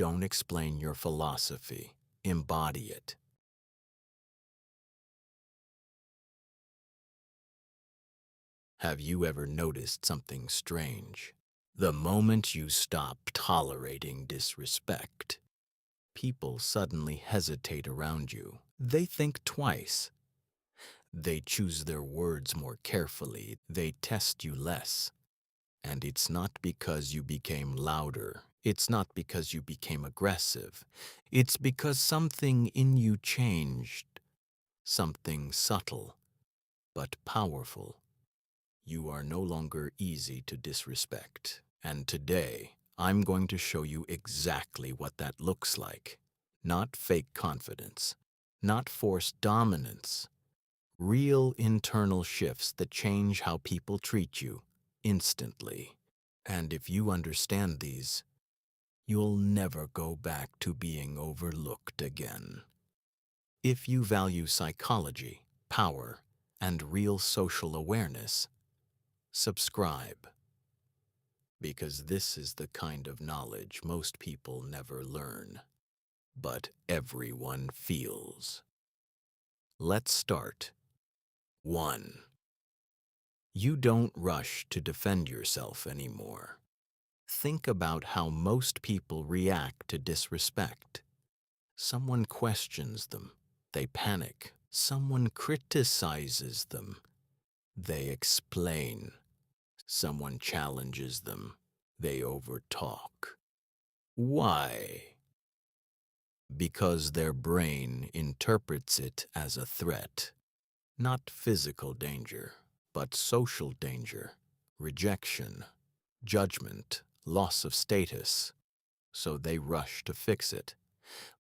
Don't explain your philosophy. Embody it. Have you ever noticed something strange? The moment you stop tolerating disrespect, people suddenly hesitate around you. They think twice. They choose their words more carefully. They test you less. And it's not because you became louder. It's not because you became aggressive. It's because something in you changed. Something subtle, but powerful. You are no longer easy to disrespect. And today, I'm going to show you exactly what that looks like. Not fake confidence, not forced dominance. Real internal shifts that change how people treat you instantly. And if you understand these, you'll never go back to being overlooked again. If you value psychology, power, and real social awareness, subscribe. Because this is the kind of knowledge most people never learn, but everyone feels. Let's start. 1. You don't rush to defend yourself anymore. Think about how most people react to disrespect. Someone questions them, they panic. Someone criticizes them, they explain. Someone challenges them, they overtalk. Why? Because their brain interprets it as a threat. Not physical danger, but social danger, rejection, judgment, loss of status. So they rush to fix it.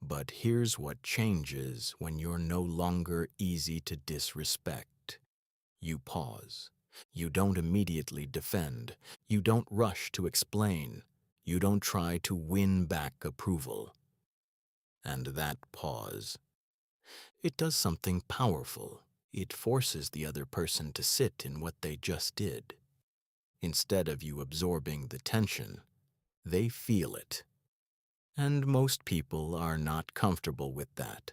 But here's what changes when you're no longer easy to disrespect. You pause. You don't immediately defend. You don't rush to explain. You don't try to win back approval. And that pause, it does something powerful. It forces the other person to sit in what they just did. Instead of you absorbing the tension, they feel it. And most people are not comfortable with that.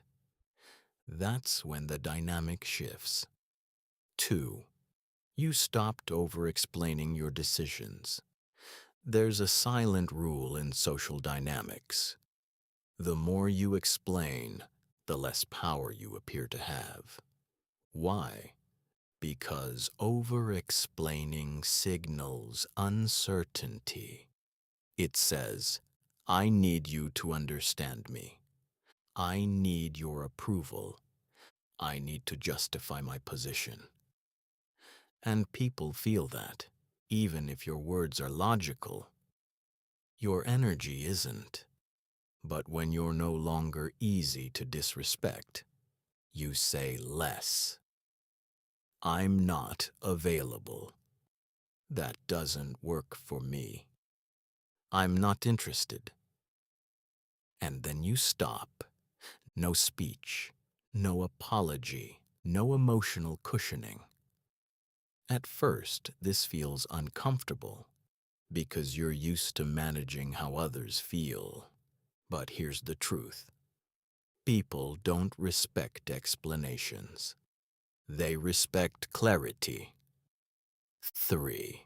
That's when the dynamic shifts. 2. You stopped over-explaining your decisions. There's a silent rule in social dynamics. The more you explain, the less power you appear to have. Why? Because over-explaining signals uncertainty. It says, I need you to understand me. I need your approval. I need to justify my position. And people feel that, even if your words are logical. Your energy isn't. But when you're no longer easy to disrespect, you say less. I'm not available. That doesn't work for me. I'm not interested. And then you stop. No speech, no apology, no emotional cushioning. At first, this feels uncomfortable because you're used to managing how others feel. But here's the truth. People don't respect explanations. They respect clarity. 3.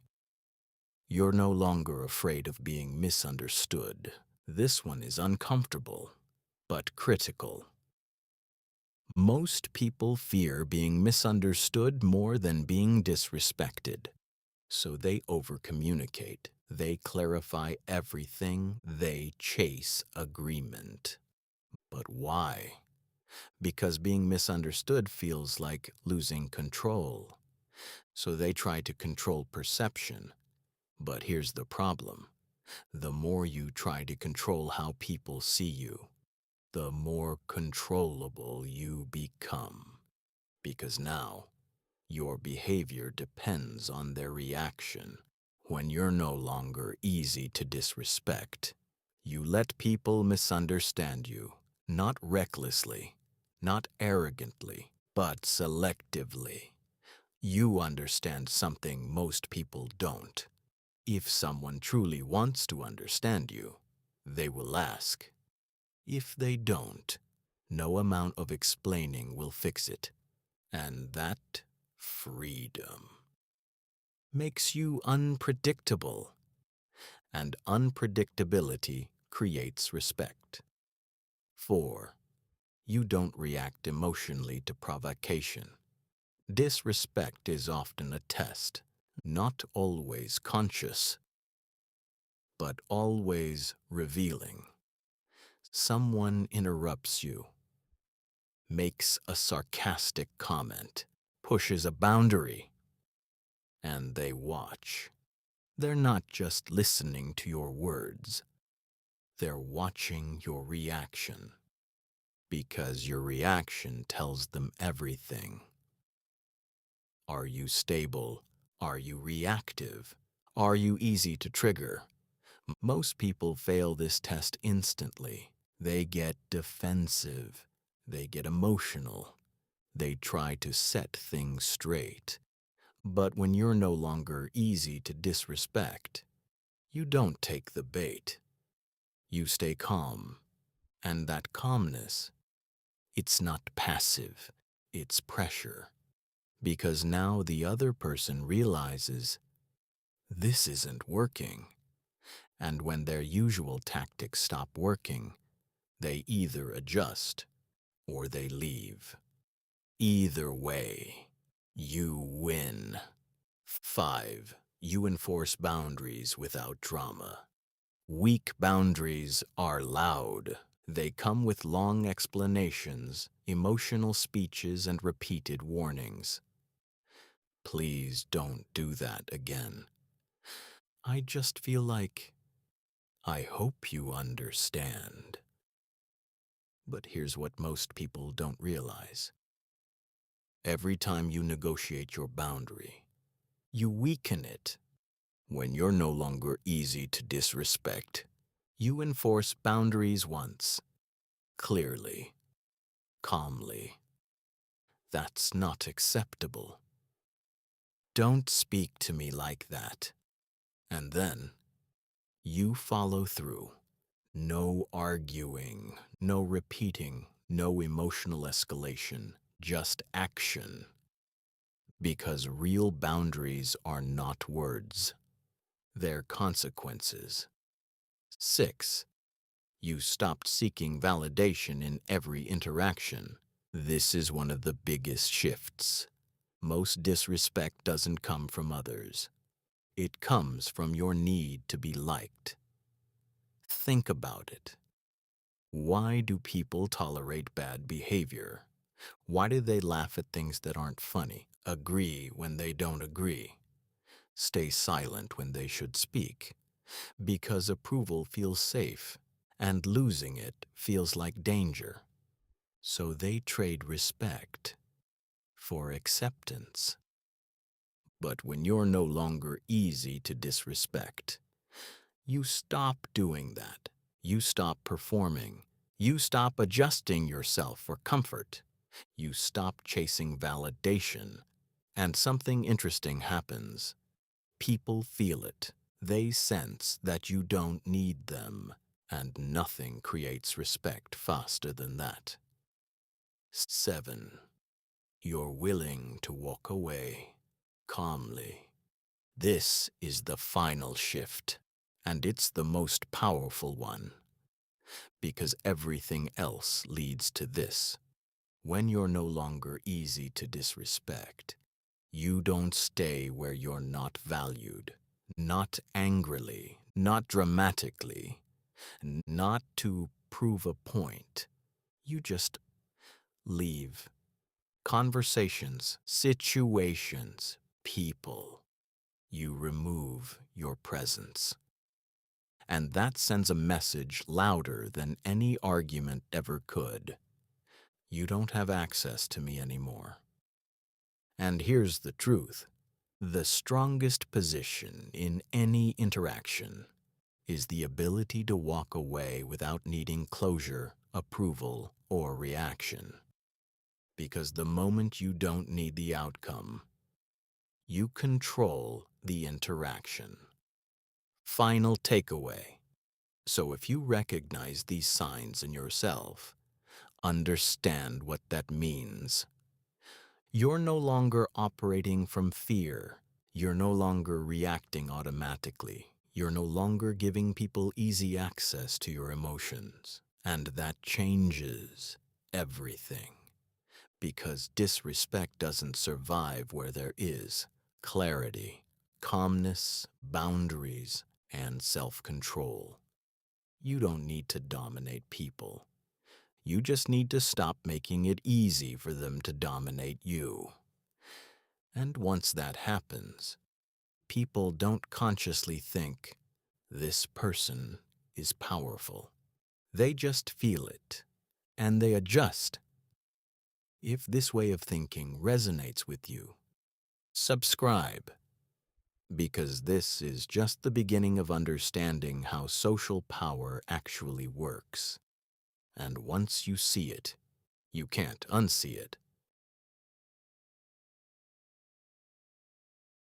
You're no longer afraid of being misunderstood. This one is uncomfortable, but critical. Most people fear being misunderstood more than being disrespected. So they overcommunicate. They clarify everything. They chase agreement. But why? Because being misunderstood feels like losing control. So they try to control perception. But here's the problem. The more you try to control how people see you, the more controllable you become. Because now, your behavior depends on their reaction. When you're no longer easy to disrespect, you let people misunderstand you, not recklessly, not arrogantly, but selectively. You understand something most people don't. If someone truly wants to understand you, they will ask. If they don't, no amount of explaining will fix it. And that freedom makes you unpredictable, and unpredictability creates respect. 4. You don't react emotionally to provocation. Disrespect is often a test, not always conscious, but always revealing. Someone interrupts you, makes a sarcastic comment, pushes a boundary, and they watch. They're not just listening to your words, they're watching your reaction, because your reaction tells them everything. Are you stable? Are you reactive? Are you easy to trigger? Most people fail this test instantly. They get defensive. They get emotional. They try to set things straight. But when you're no longer easy to disrespect, you don't take the bait. You stay calm. And that calmness, it's not passive, it's pressure. Because now the other person realizes this isn't working. And when their usual tactics stop working, they either adjust or they leave. Either way, you win. 5. You enforce boundaries without drama. Weak boundaries are loud. They come with long explanations, emotional speeches, and repeated warnings. Please don't do that again. I just feel like I hope you understand. But here's what most people don't realize. Every time you negotiate your boundary, you weaken it. When you're no longer easy to disrespect, you enforce boundaries once, clearly, calmly. That's not acceptable. Don't speak to me like that. And then you follow through. No arguing, no repeating, no emotional escalation, just action. Because real boundaries are not words, they're consequences. 6. You stopped seeking validation in every interaction. This is one of the biggest shifts. Most disrespect doesn't come from others. It comes from your need to be liked. Think about it. Why do people tolerate bad behavior? Why do they laugh at things that aren't funny, agree when they don't agree, stay silent when they should speak? Because approval feels safe, and losing it feels like danger. So they trade respect for acceptance. But when you're no longer easy to disrespect, you stop doing that. You stop performing. You stop adjusting yourself for comfort. You stop chasing validation. And something interesting happens. People feel it. They sense that you don't need them. And nothing creates respect faster than that. 7. You're willing to walk away calmly. This is the final shift, and it's the most powerful one, because everything else leads to this. When you're no longer easy to disrespect, you don't stay where you're not valued, not angrily, not dramatically, not to prove a point. You just leave. Conversations, situations, people. You remove your presence. And that sends a message louder than any argument ever could. You don't have access to me anymore. And here's the truth. The strongest position in any interaction is the ability to walk away without needing closure, approval, or reaction. Because the moment you don't need the outcome, you control the interaction. Final takeaway. So if you recognize these signs in yourself, understand what that means. You're no longer operating from fear. You're no longer reacting automatically. You're no longer giving people easy access to your emotions. And that changes everything. Because disrespect doesn't survive where there is clarity, calmness, boundaries, and self-control. You don't need to dominate people. You just need to stop making it easy for them to dominate you. And once that happens, people don't consciously think, this person is powerful. They just feel it, and they adjust. If this way of thinking resonates with you, subscribe, because this is just the beginning of understanding how social power actually works. And once you see it, you can't unsee it.